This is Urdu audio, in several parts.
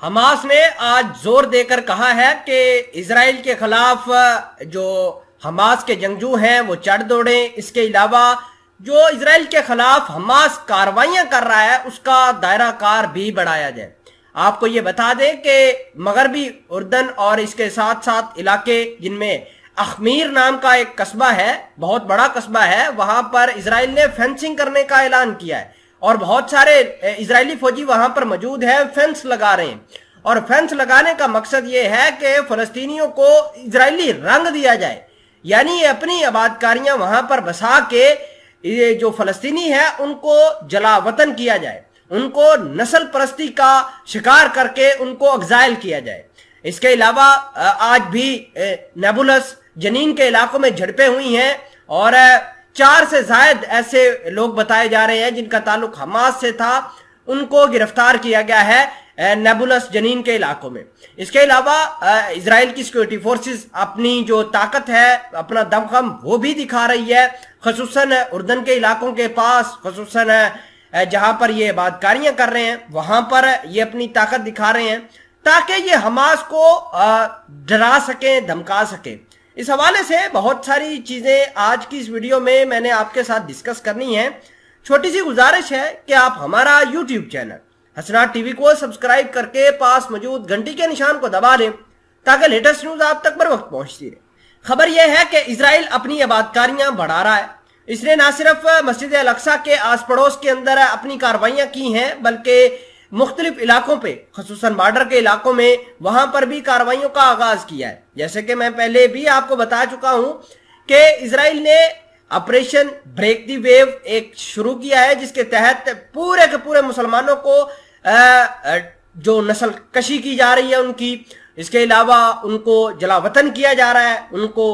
حماس نے آج زور دے کر کہا ہے کہ اسرائیل کے خلاف جو حماس کے جنگجو ہیں وہ چڑھ دوڑیں۔ اس کے علاوہ جو اسرائیل کے خلاف حماس کارروائیاں کر رہا ہے اس کا دائرہ کار بھی بڑھایا جائے۔ آپ کو یہ بتا دیں کہ مغربی اردن اور اس کے ساتھ ساتھ علاقے جن میں اخمیر نام کا ایک قصبہ ہے، بہت بڑا قصبہ ہے، وہاں پر اسرائیل نے فینسنگ کرنے کا اعلان کیا ہے اور بہت سارے اسرائیلی فوجی وہاں پر موجود ہیں، فینس لگا رہے ہیں۔ اور فینس لگانے کا مقصد یہ ہے کہ فلسطینیوں کو اسرائیلی رنگ دیا جائے، یعنی اپنی آباد کاریاں وہاں پر بسا کے یہ جو فلسطینی ہے ان کو جلا وطن کیا جائے، ان کو نسل پرستی کا شکار کر کے ان کو ایگزائل کیا جائے۔ اس کے علاوہ آج بھی نیبولس جنین کے علاقوں میں جھڑپیں ہوئی ہیں اور 4 سے زائد ایسے لوگ بتائے جا رہے ہیں جن کا تعلق حماس سے تھا، ان کو گرفتار کیا گیا ہے نیبولس جنین کے علاقوں میں۔ اس کے علاوہ اسرائیل کی سیکورٹی فورسز اپنی جو طاقت ہے، اپنا دمخم وہ بھی دکھا رہی ہے، خصوصاً اردن کے علاقوں کے پاس، خصوصاً جہاں پر یہ آباد کاریاں کر رہے ہیں وہاں پر یہ اپنی طاقت دکھا رہے ہیں تاکہ یہ حماس کو ڈرا سکیں، دھمکا سکیں۔ اس حوالے سے بہت ساری چیزیں آج کی اس ویڈیو میں نے آپ کے ساتھ ڈسکس کرنی ہے۔ چھوٹی سی گزارش ہے کہ آپ ہمارا یوٹیوب چینل حسنات ٹی وی کو سبسکرائب کر کے پاس موجود گھنٹی کے نشان کو دبا دیں تاکہ لیٹسٹ نیوز آپ تک بر وقت پہنچتی رہے۔ خبر یہ ہے کہ اسرائیل اپنی آباد کاریاں بڑھا رہا ہے۔ اس نے نہ صرف مسجد الاقصی کے آس پڑوس کے اندر اپنی کارروائیاں کی ہیں بلکہ مختلف علاقوں پہ، خصوصاً بارڈر کے علاقوں میں، وہاں پر بھی کارروائیوں کا آغاز کیا ہے۔ جیسے کہ میں پہلے بھی آپ کو بتا چکا ہوں کہ اسرائیل نے آپریشن بریک دی ویو ایک شروع کیا ہے جس کے تحت پورے کے پورے مسلمانوں کو جو نسل کشی کی جا رہی ہے ان کی، اس کے علاوہ ان کو جلا وطن کیا جا رہا ہے، ان کو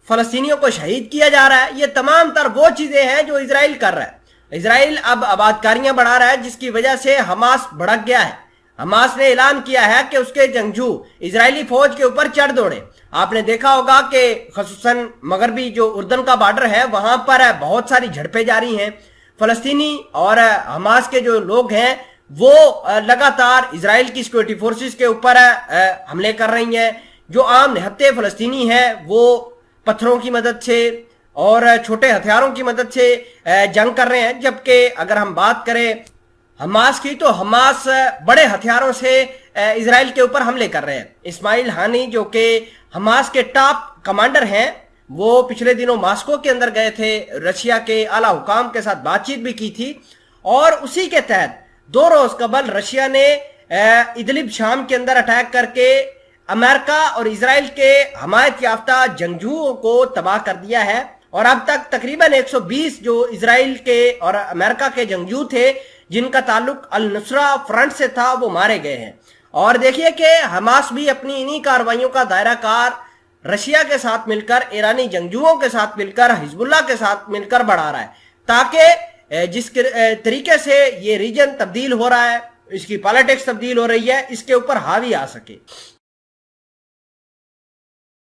فلسطینیوں کو شہید کیا جا رہا ہے۔ یہ تمام تر وہ چیزیں ہیں جو اسرائیل کر رہا ہے۔ اسرائیل اب آباد کاریاں بڑھا رہا ہے جس کی وجہ سے حماس بھڑک گیا ہے۔ حماس نے اعلان کیا ہے کہ اس کے جنگجو اسرائیلی فوج کے اوپر چڑھ دوڑے۔ آپ نے دیکھا ہوگا کہ خصوصاً مغربی جو اردن کا بارڈر ہے وہاں پر بہت ساری جھڑپیں جاری ہیں۔ فلسطینی اور حماس کے جو لوگ ہیں وہ لگاتار اسرائیل کی سیکورٹی فورسز کے اوپر حملے کر رہی ہیں۔ جو عام نہتے فلسطینی ہیں وہ پتھروں کی مدد سے اور چھوٹے ہتھیاروں کی مدد سے جنگ کر رہے ہیں، جبکہ اگر ہم بات کریں حماس کی تو حماس بڑے ہتھیاروں سے اسرائیل کے اوپر حملے کر رہے ہیں۔ اسماعیل ہانی جو کہ حماس کے ٹاپ کمانڈر ہیں وہ پچھلے دنوں ماسکو کے اندر گئے تھے، رشیا کے اعلیٰ حکام کے ساتھ بات چیت بھی کی تھی، اور اسی کے تحت 2 روز قبل رشیا نے ادلب شام کے اندر اٹیک کر کے امریکہ اور اسرائیل کے حمایت یافتہ جنگجوؤں کو تباہ کر دیا ہے، اور اب تک تقریباً 120 جو اسرائیل کے اور امریکہ کے جنگجو تھے جن کا تعلق النصرہ فرنٹ سے تھا وہ مارے گئے ہیں۔ اور دیکھیے کہ حماس بھی اپنی انہی کارروائیوں کا دائرہ کار رشیا کے ساتھ مل کر، ایرانی جنگجوؤں کے ساتھ مل کر، حزب اللہ کے ساتھ مل کر بڑھا رہا ہے تاکہ جس طریقے سے یہ ریجن تبدیل ہو رہا ہے، اس کی پالیٹکس تبدیل ہو رہی ہے، اس کے اوپر حاوی آ سکے۔